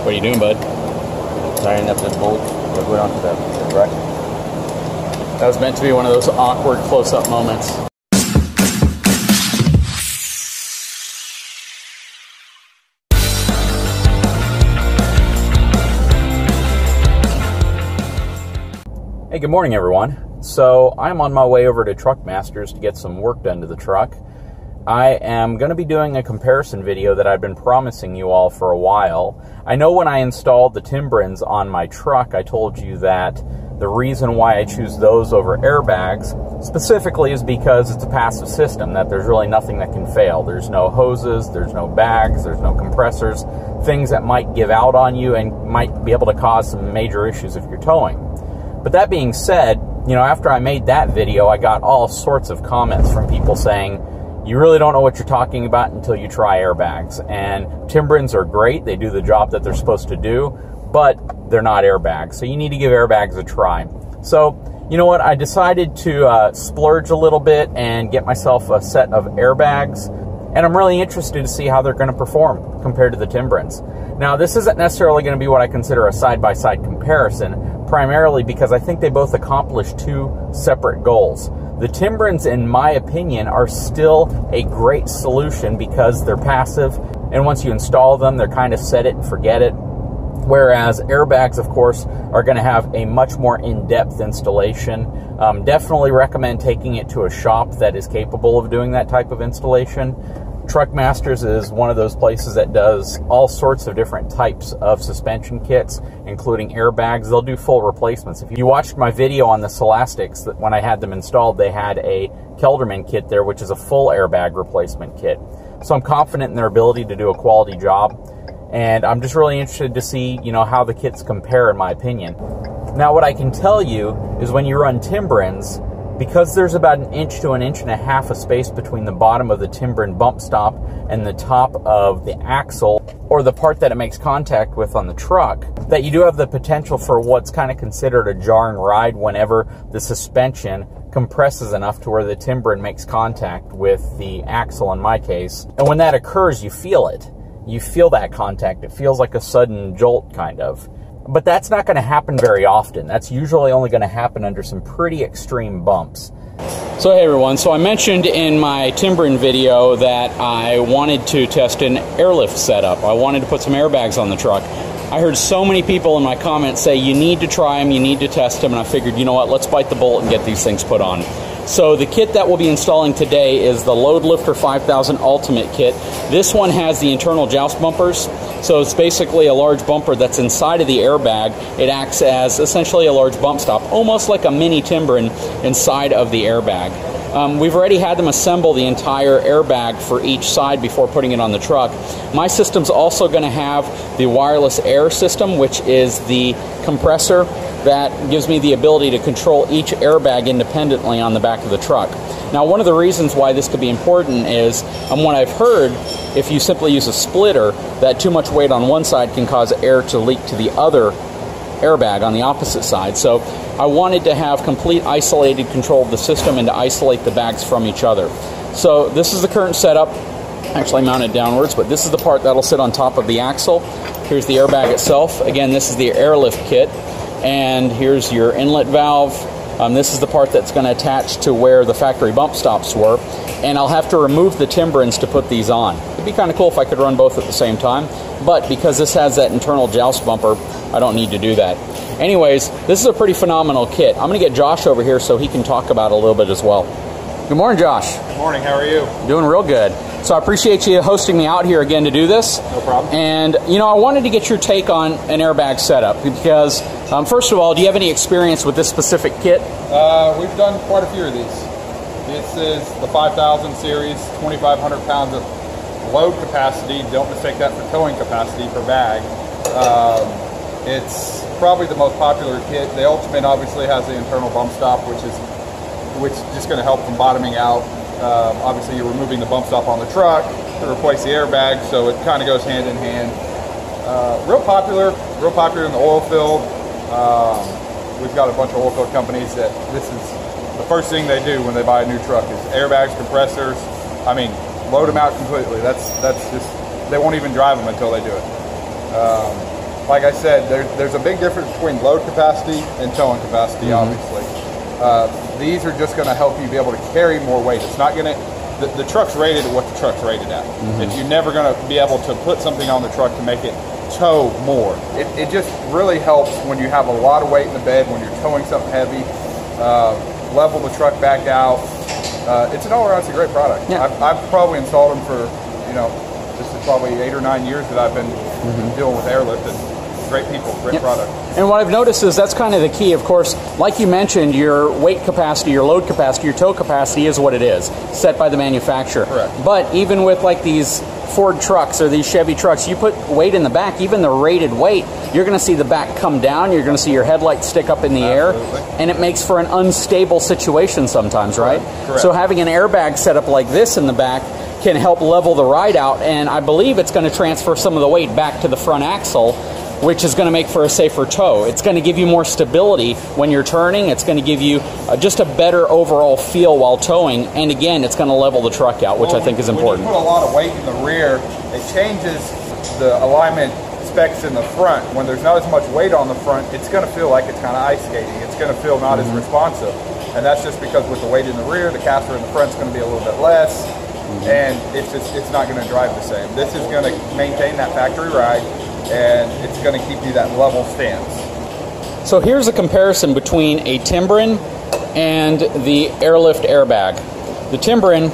What are you doing, bud? Tying up the bolts. We're going on to the right. That was meant to be one of those awkward close-up moments. Hey, good morning, everyone. So I'm on my way over to Truckmasters to get some work done to the truck. I am going to be doing a comparison video that I've been promising you all for a while. I know when I installed the timbrens on my truck, I told you that the reason why I choose those over airbags specifically is because it's a passive system, that there's really nothing that can fail. There's no hoses, there's no bags, there's no compressors, things that might give out on you and might be able to cause some major issues if you're towing. But that being said, you know, after I made that video, I got all sorts of comments from people saying, you really don't know what you're talking about until you try airbags. And timbrens are great. They do the job that they're supposed to do, but they're not airbags. So you need to give airbags a try. So, you know what? I decided to splurge a little bit and get myself a set of airbags. And I'm really interested to see how they're going to perform compared to the timbrens. Now, this isn't necessarily going to be what I consider a side-by-side comparison, primarily because I think they both accomplish two separate goals. The timbrens, in my opinion, are still a great solution because they're passive, and once you install them, they're kind of set it and forget it. Whereas airbags, of course, are going to have a much more in-depth installation. Definitely recommend taking it to a shop that is capable of doing that type of installation. Truckmasters is one of those places that does all sorts of different types of suspension kits, including airbags. They'll do full replacements. If you watched my video on the Celastics, that when I had them installed, they had a Kelderman kit there, which is a full airbag replacement kit. So I'm confident in their ability to do a quality job, and I'm just really interested to see, you know, how the kits compare, in my opinion. Now, what I can tell you is when you run timbrens, because there's about 1 inch to 1.5 inches of space between the bottom of the timbren bump stop and the top of the axle, or the part that it makes contact with on the truck, that you do have the potential for what's kind of considered a jarring ride whenever the suspension compresses enough to where the timbren makes contact with the axle, in my case. And when that occurs, you feel it. You feel that contact. It feels like a sudden jolt, kind of. But that's not going to happen very often. That's usually only going to happen under some pretty extreme bumps. So hey everyone, so I mentioned in my timbren video that I wanted to test an airlift setup. I wanted to put some airbags on the truck. I heard so many people in my comments say you need to try them, you need to test them, and I figured, you know what, let's bite the bullet and get these things put on. So the kit that we'll be installing today is the Loadlifter 5000 Ultimate Kit. This one has the internal joust bumpers. So it's basically a large bumper that's inside of the airbag. It acts as essentially a large bump stop, almost like a mini timbren inside of the airbag. We've already had them assemble the entire airbag for each side before putting it on the truck. My system's also going to have the WirelessAir system, which is the compressor that gives me the ability to control each airbag independently on the back of the truck. Now, one of the reasons why this could be important is, what I've heard, if you simply use a splitter, that too much weight on one side can cause air to leak to the other airbag on the opposite side. So I wanted to have complete isolated control of the system and to isolate the bags from each other. So this is the current setup, actually mounted downwards, but this is the part that'll sit on top of the axle. Here's the airbag itself. Again, this is the Airlift kit. And here's your inlet valve. This is the part that's going to attach to where the factory bump stops were. And I'll have to remove the timbrens to put these on. It'd be kind of cool if I could run both at the same time, but because this has that internal joust bumper, I don't need to do that. Anyways, this is a pretty phenomenal kit. I'm going to get Josh over here so he can talk about it a little bit as well. Good morning, Josh. Good morning, how are you? Doing real good. So I appreciate you hosting me out here again to do this. No problem. And, you know, I wanted to get your take on an airbag setup because, first of all, do you have any experience with this specific kit? We've done quite a few of these. This is the 5000 series, 2,500 pounds of load capacity. Don't mistake that for towing capacity per bag. It's probably the most popular kit. The Ultimate obviously has the internal bump stop, which is just going to help from bottoming out. Obviously, you're removing the bump stop on the truck to replace the airbag, so it kind of goes hand in hand. Real popular in the oil field. We've got a bunch of oil field companies that this is the first thing they do when they buy a new truck is airbags, compressors. I mean, load them out completely. That's just, they won't even drive them until they do it. like I said, there's a big difference between load capacity and towing capacity, obviously. These are just going to help you be able to carry more weight. It's not going to, the truck's rated at what the truck's rated at. If you're never going to be able to put something on the truck to make it tow more. It just really helps when you have a lot of weight in the bed, when you're towing something heavy, level the truck back out. It's an all-around, it's a great product. Yeah. I've probably installed them for, you know, this is probably 8 or 9 years that I've been dealing with Airlift, and great people, great product. And what I've noticed is that's kind of the key. Of course, like you mentioned, your weight capacity, your load capacity, your tow capacity is what it is, set by the manufacturer. Correct. But even with like these Ford trucks or these Chevy trucks, you put weight in the back, even the rated weight, you're going to see the back come down, you're going to see your headlights stick up in the air, and it makes for an unstable situation sometimes, right? Correct. So having an airbag set up like this in the back can help level the ride out, and I believe it's going to transfer some of the weight back to the front axle, which is going to make for a safer tow. It's going to give you more stability when you're turning. It's going to give you just a better overall feel while towing. And again, it's going to level the truck out, which I think is important. When you put a lot of weight in the rear, it changes the alignment specs in the front. When there's not as much weight on the front, it's going to feel like it's kind of ice skating. It's going to feel not as responsive. And that's just because with the weight in the rear, the caster in the front is going to be a little bit less. And it's not going to drive the same. This is going to maintain that factory ride, and it's going to keep you that level stance. So here's a comparison between a timbren and the Airlift airbag. The timbren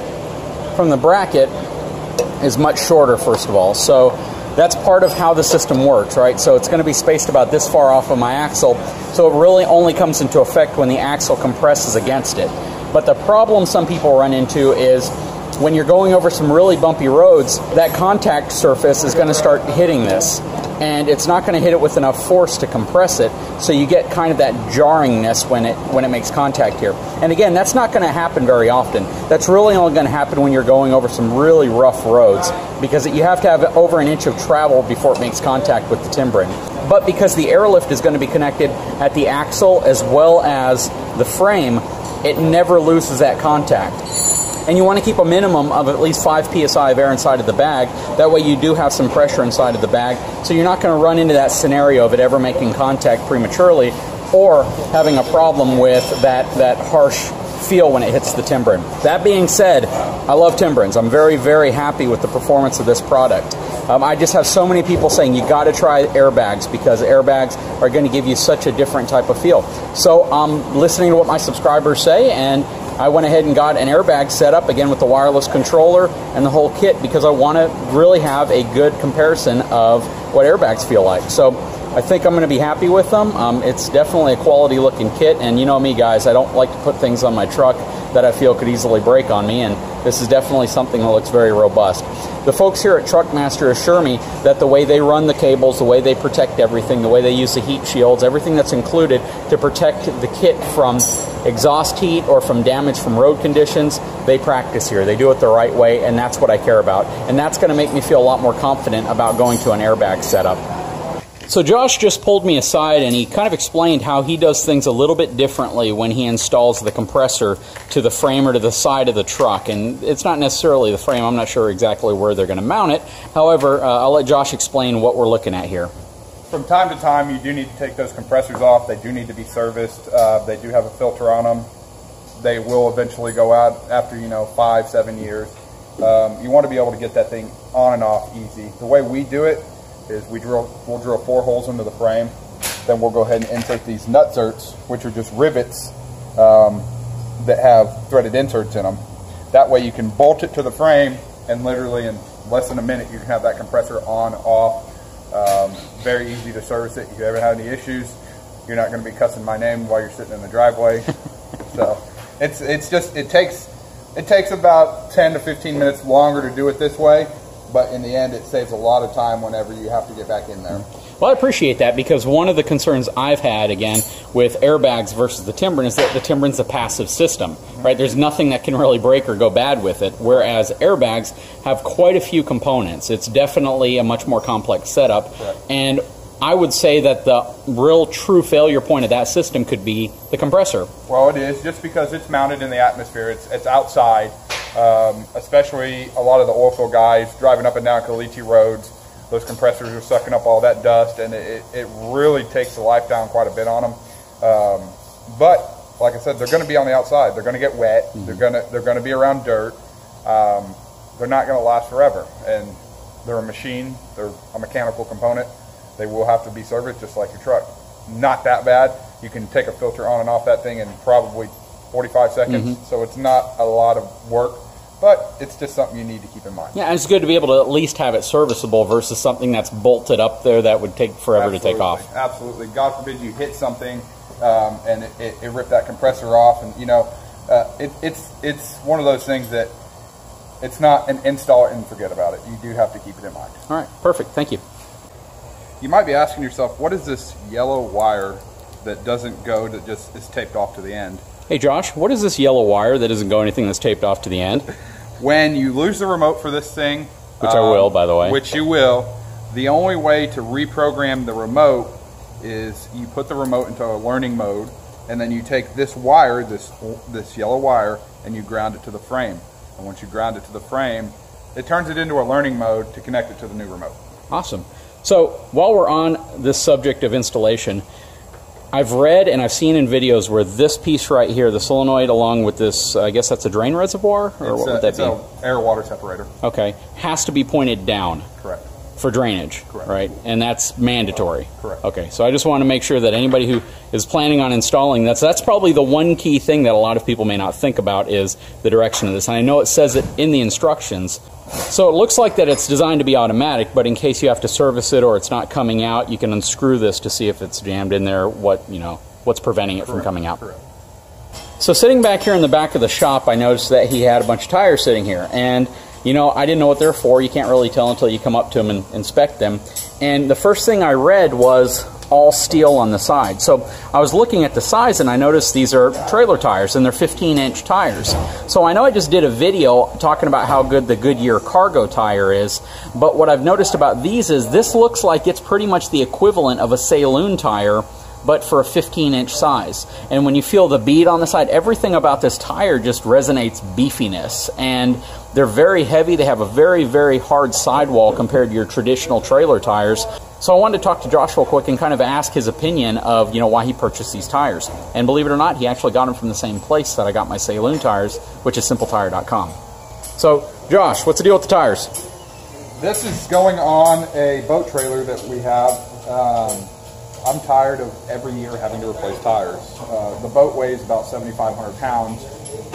from the bracket is much shorter, first of all. So that's part of how the system works, right? So it's going to be spaced about this far off of my axle. So it really only comes into effect when the axle compresses against it. But the problem some people run into is when you're going over some really bumpy roads, that contact surface is going to start hitting this. And it's not going to hit it with enough force to compress it, so you get kind of that jarringness when it makes contact here. And again, that's not going to happen very often. That's really only going to happen when you're going over some really rough roads, because you have to have over an inch of travel before it makes contact with the timbren. But because the Airlift is going to be connected at the axle as well as the frame, it never loses that contact. And you want to keep a minimum of at least 5 psi of air inside of the bag. That way you do have some pressure inside of the bag, so you're not going to run into that scenario of it ever making contact prematurely or having a problem with that harsh feel when it hits the timbren. That being said, I love timbrens. I'm very, very happy with the performance of this product. I just have so many people saying you got to try airbags, because airbags are going to give you such a different type of feel. So I'm listening to what my subscribers say, and I went ahead and got an airbag set up, again with the wireless controller and the whole kit, because I want to really have a good comparison of what airbags feel like. So I think I'm going to be happy with them. It's definitely a quality looking kit, and you know me guys, I don't like to put things on my truck that I feel could easily break on me, and this is definitely something that looks very robust. The folks here at Truckmaster assure me that the way they run the cables, the way they protect everything, the way they use the heat shields, everything that's included to protect the kit from exhaust heat or from damage from road conditions, they practice here. They do it the right way, and that's what I care about. And that's going to make me feel a lot more confident about going to an airbag setup. So Josh just pulled me aside and he kind of explained how he does things a little bit differently when he installs the compressor to the frame or to the side of the truck. And it's not necessarily the frame. I'm not sure exactly where they're going to mount it. However, I'll let Josh explain what we're looking at here. From time to time, you do need to take those compressors off. They do need to be serviced. They do have a filter on them. They will eventually go out after, 5-7 years. You want to be able to get that thing on and off easy. The way we do it is we'll drill 4 holes into the frame. Then we'll go ahead and insert these nutserts, which are just rivets that have threaded inserts in them. That way you can bolt it to the frame, and literally in less than a minute you can have that compressor on, off. Very easy to service it. If you ever have any issues, you're not going to be cussing my name while you're sitting in the driveway. So it takes about 10 to 15 minutes longer to do it this way, but in the end it saves a lot of time whenever you have to get back in there. Well, I appreciate that, because one of the concerns I've had, again, with airbags versus the timbren is that the timbren's a passive system, right? There's nothing that can really break or go bad with it, whereas airbags have quite a few components. It's definitely a much more complex setup, right. And I would say that the real true failure point of that system could be the compressor. Well, it is, just because it's mounted in the atmosphere. It's outside, especially a lot of the oilfield guys driving up and down Caliche roads. those compressors are sucking up all that dust, and it really takes the life down quite a bit on them. But like I said, they're going to be on the outside. They're going to get wet. They're going to be around dirt. They're not going to last forever, and they're a machine. They're a mechanical component. They will have to be serviced just like your truck. Not that bad. You can take a filter on and off that thing in probably 45 seconds, so it's not a lot of work, but it's just something you need to keep in mind. Yeah, and it's good to be able to at least have it serviceable versus something that's bolted up there that would take forever to take off. Absolutely. God forbid you hit something and it ripped that compressor off, and you know, it's one of those things that it's not an install it and forget about it. You do have to keep it in mind. All right, perfect. Thank you. You might be asking yourself, what is this yellow wire that doesn't go, that just is taped off to the end? Hey Josh, what is this yellow wire that doesn't go anything that's taped off to the end? When you lose the remote for this thing, which I will, by the way. Which you will, the only way to reprogram the remote is you put the remote into a learning mode, and then you take this wire, this yellow wire, and you ground it to the frame. And once you ground it to the frame, it turns it into a learning mode to connect it to the new remote. Awesome. So while we're on this subject of installation, I've read and I've seen in videos where this piece right here, the solenoid along with this, I guess that's a drain reservoir? Or what would that be? It's an air-water separator. Okay. Has to be pointed down. Correct. For drainage. Correct. Right? And that's mandatory. Correct. Okay. So I just want to make sure that anybody who is planning on installing that's probably the one key thing that a lot of people may not think about is the direction of this. And I know it says it in the instructions. So it looks like that it's designed to be automatic, but in case you have to service it or it's not coming out, you can unscrew this to see if it's jammed in there, what's preventing it from coming out. Correct. So sitting back here in the back of the shop, I noticed that he had a bunch of tires sitting here, and I didn't know what they're for. You can't really tell until you come up to them and inspect them. And the first thing I read was all steel on the side. So I was looking at the size and I noticed these are trailer tires and they're 15-inch tires. So I know I just did a video talking about how good the Goodyear cargo tire is, but what I've noticed about these is this looks like it's pretty much the equivalent of a Saloon tire, but for a 15-inch size. And when you feel the bead on the side, everything about this tire just resonates beefiness. And they're very heavy. They have a very, very hard sidewall compared to your traditional trailer tires. So I wanted to talk to Josh real quick and kind of ask his opinion of, why he purchased these tires. And believe it or not, he actually got them from the same place that I got my Saloon tires, which is simpletire.com. So, Josh, what's the deal with the tires? This is going on a boat trailer that we have. I'm tired of every year having to replace tires. The boat weighs about 7,500 pounds,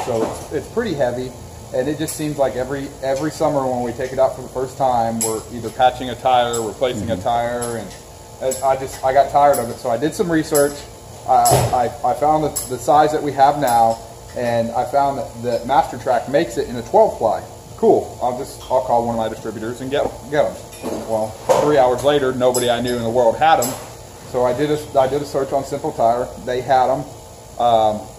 so it's pretty heavy. And it just seems like every summer when we take it out for the first time, we're either patching a tire, replacing a tire, and I got tired of it. So I did some research. I found the size that we have now, and I found that MasterTrack makes it in a 12-ply. Cool. I'll call one of my distributors and get them. Well, 3 hours later, nobody I knew in the world had them. So I did a search on Simple Tire. They had them.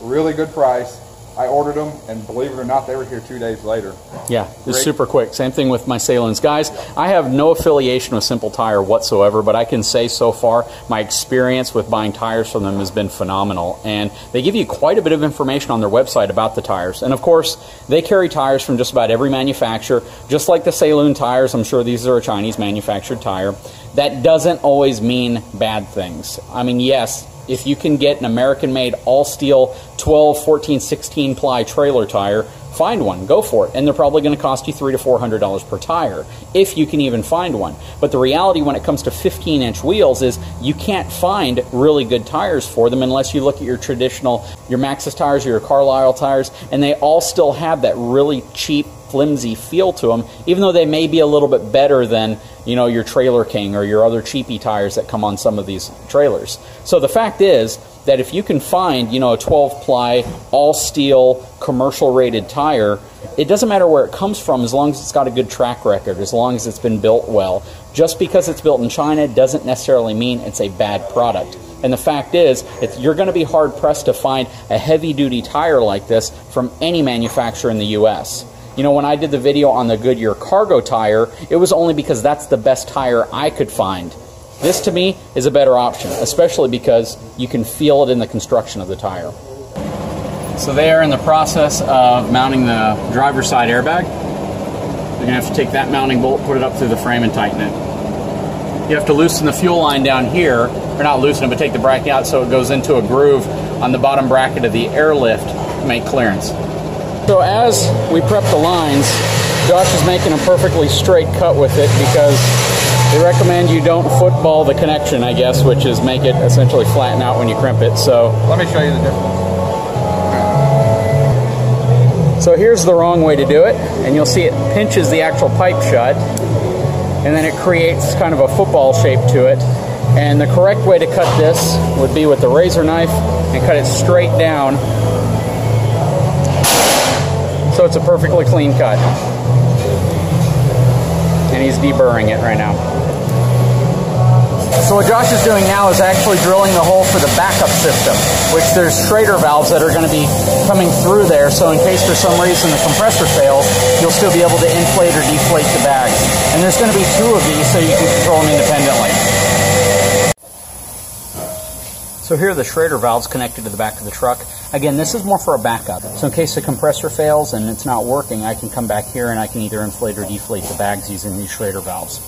Really good price. I ordered them, and believe it or not, they were here 2 days later. Yeah, it's super quick. Same thing with my Saloons. Guys, I have no affiliation with Simple Tire whatsoever, but I can say so far my experience with buying tires from them has been phenomenal. And they give you quite a bit of information on their website about the tires. And of course, they carry tires from just about every manufacturer. Just like the Saloon tires, I'm sure these are a Chinese manufactured tire. That doesn't always mean bad things. I mean, yes, if you can get an American-made all-steel 12, 14, 16-ply trailer tire, find one. Go for it. And they're probably going to cost you $300 to $400 per tire, if you can even find one. But the reality when it comes to 15-inch wheels is you can't find really good tires for them unless you look at your traditional, your Maxxis tires, your Carlisle tires, and they all still have that really cheap, flimsy feel to them, even though they may be a little bit better than, your Trailer King or your other cheapy tires that come on some of these trailers. So the fact is that if you can find, a 12-ply, all-steel, commercial-rated tire, it doesn't matter where it comes from as long as it's got a good track record, as long as it's been built well. Just because it's built in China doesn't necessarily mean it's a bad product. And the fact is, you're going to be hard-pressed to find a heavy-duty tire like this from any manufacturer in the U.S. When I did the video on the Goodyear cargo tire, it was only because that's the best tire I could find. This, to me, is a better option, especially because you can feel it in the construction of the tire. So they are in the process of mounting the driver's side airbag. You're going to have to take that mounting bolt, put it up through the frame, and tighten it. you have to loosen the fuel line down here, or not loosen it, but take the bracket out so it goes into a groove on the bottom bracket of the Airlift to make clearance. So as we prep the lines, Josh is making a perfectly straight cut with it because they recommend you don't football the connection, I guess, which is make it essentially flatten out when you crimp it. So let me show you the difference. So here's the wrong way to do it, and you'll see it pinches the actual pipe shut, and then it creates kind of a football shape to it. And the correct way to cut this would be with the razor knife and cut it straight down, so it's a perfectly clean cut. And he's deburring it right now. So what Josh is doing now is actually drilling the hole for the backup system, which there's Schrader valves that are going to be coming through there, so in case for some reason the compressor fails, you'll still be able to inflate or deflate the bags. And there's going to be 2 of these so you can control them independently. So here are the Schrader valves connected to the back of the truck. Again, this is more for a backup. So in case the compressor fails and it's not working, I can come back here and I can either inflate or deflate the bags using these Schrader valves.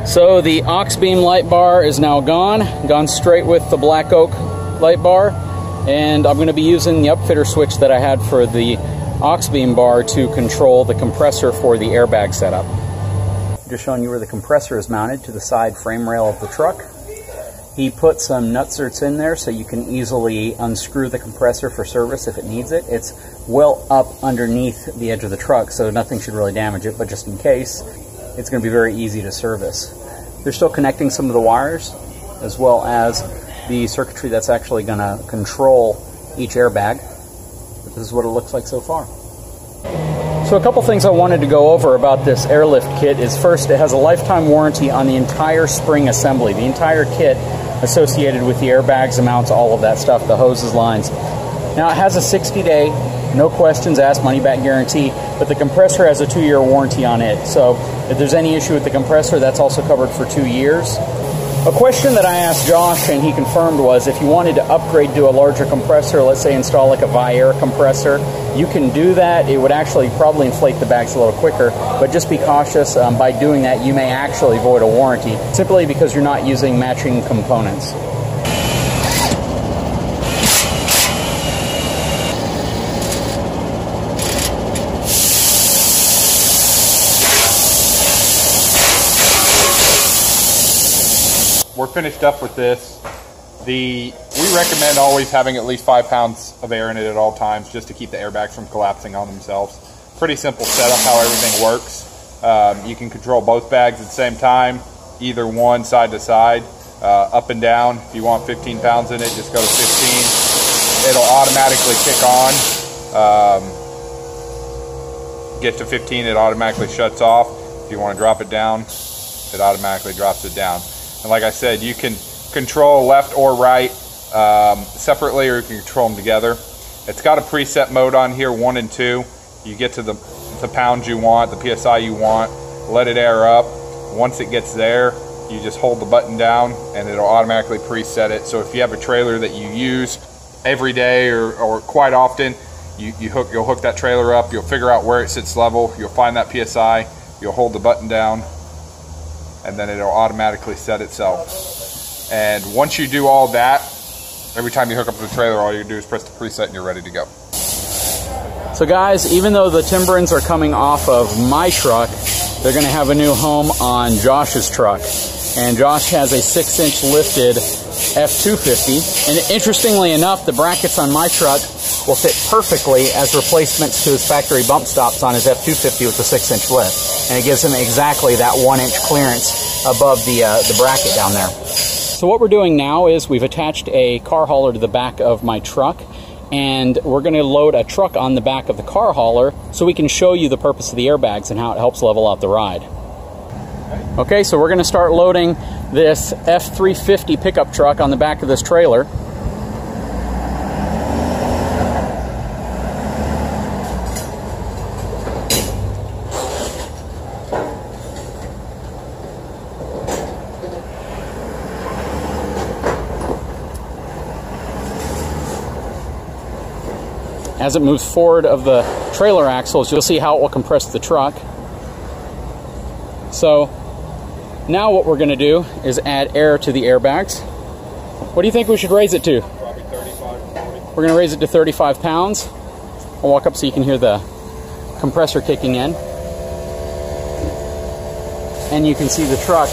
So the aux beam light bar is now gone straight with the black oak light bar, and I'm going to be using the upfitter switch that I had for the aux beam bar to control the compressor for the airbag setup. Just showing you where the compressor is mounted to the side frame rail of the truck. He put some nutserts in there so you can easily unscrew the compressor for service if it needs it. It's well up underneath the edge of the truck, so nothing should really damage it, but just in case, it's going to be very easy to service. They're still connecting some of the wires, as well as the circuitry that's actually going to control each airbag. But this is what it looks like so far. So a couple things I wanted to go over about this Airlift kit is, first, it has a lifetime warranty on the entire spring assembly, the entire kit associated with the airbags, the mounts, all of that stuff, the hoses, lines. Now it has a 60-day, no questions asked, money-back guarantee, but the compressor has a 2-year warranty on it. So if there's any issue with the compressor, that's also covered for 2 years. A question that I asked Josh, and he confirmed, was if you wanted to upgrade to a larger compressor, let's say install like a WirelessAir compressor, you can do that. It would actually probably inflate the bags a little quicker, but just be cautious. By doing that, you may actually void a warranty, simply because you're not using matching components. We're finished up with this. We recommend always having at least 5 pounds of air in it at all times, just to keep the airbags from collapsing on themselves. Pretty simple setup how everything works. You can control both bags at the same time, either one side to side, up and down. If you want 15 pounds in it, just go to 15. It'll automatically kick on. Get to 15, it automatically shuts off. If you want to drop it down, it automatically drops it down. And like I said, you can control left or right separately, or you can control them together. It's got a preset mode on here, 1 and 2. You get to the pounds you want, the PSI you want, let it air up. Once it gets there, you just hold the button down and it'll automatically preset it. So if you have a trailer that you use every day or quite often, you'll hook that trailer up, you'll figure out where it sits level, you'll find that PSI, you'll hold the button down, and then it'll automatically set itself. And once you do all that, every time you hook up to the trailer, all you do is press the preset and you're ready to go. So guys, even though the timbrens are coming off of my truck, they're going to have a new home on Josh's truck. And Josh has a 6-inch lifted F450. And interestingly enough, the brackets on my truck will fit perfectly as replacements to his factory bump stops on his F450 with the 6-inch lift. And it gives him exactly that 1-inch clearance above the bracket down there. So what we're doing now is we've attached a car hauler to the back of my truck, and we're going to load a truck on the back of the car hauler so we can show you the purpose of the airbags and how it helps level out the ride. Okay, so we're going to start loading this F450 pickup truck on the back of this trailer. As it moves forward of the trailer axles, you'll see how it will compress the truck. So Now what we're going to do is add air to the airbags. What do you think we should raise it to? Probably 35, 40. We're going to raise it to 35 pounds. I'll walk up so you can hear the compressor kicking in. And you can see the truck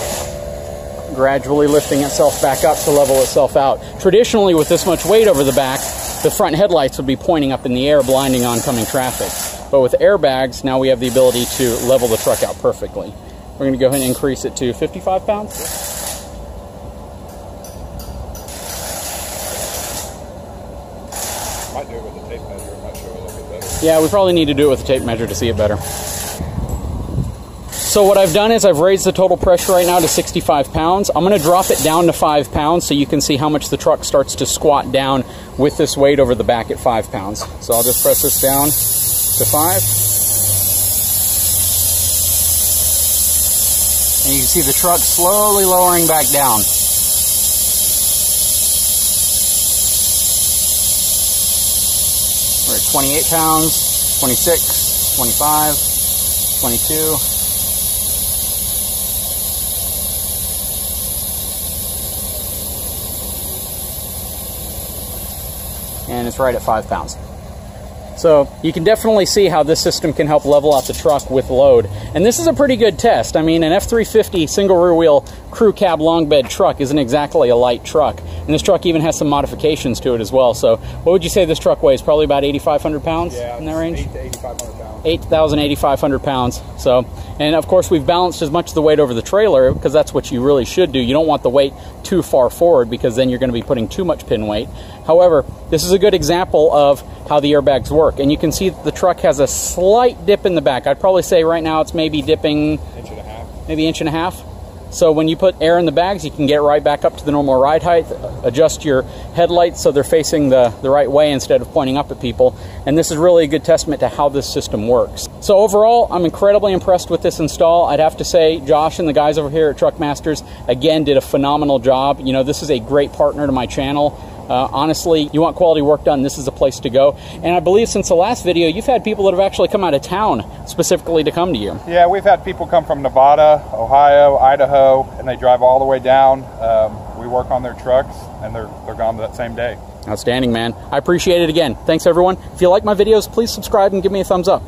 gradually lifting itself back up to level itself out. Traditionally, with this much weight over the back, the front headlights would be pointing up in the air, blinding oncoming traffic. But with airbags, now we have the ability to level the truck out perfectly. We're going to go ahead and increase it to 55 pounds. Might do it with a tape measure. I'm not sure it'll look better. Yeah, we probably need to do it with a tape measure to see it better. So what I've done is I've raised the total pressure right now to 65 pounds. I'm going to drop it down to 5 pounds so you can see how much the truck starts to squat down with this weight over the back at 5 pounds. So I'll just press this down to 5. And you can see the truck slowly lowering back down. We're at 28 pounds, 26, 25, 22. And it's right at 5 pounds. So you can definitely see how this system can help level out the truck with load. And this is a pretty good test. I mean, an F450 single rear wheel crew cab long bed truck isn't exactly a light truck. And this truck even has some modifications to it as well. So what would you say this truck weighs? Probably about 8,500 pounds in that range? 8,000 to 8,500 pounds. 8,000, 8,500 pounds. So, and of course we've balanced as much of the weight over the trailer because that's what you really should do. You don't want the weight too far forward because then you're going to be putting too much pin weight. However, this is a good example of how the airbags work. And you can see that the truck has a slight dip in the back. I'd probably say right now it's maybe dipping maybe inch and a half. So when you put air in the bags, you can get right back up to the normal ride height, adjust your headlights so they're facing the right way instead of pointing up at people. And this is really a good testament to how this system works. So overall, I'm incredibly impressed with this install. I'd have to say Josh and the guys over here at Truckmasters, again, did a phenomenal job. You know, this is a great partner to my channel. Honestly, you want quality work done, this is a place to go. And I believe since the last video, you've had people that have actually come out of town specifically to come to you. Yeah, we've had people come from Nevada, Ohio, Idaho, and they drive all the way down. We work on their trucks, and they're gone that same day. Outstanding, man. I appreciate it again. Thanks, everyone. If you like my videos, please subscribe and give me a thumbs up.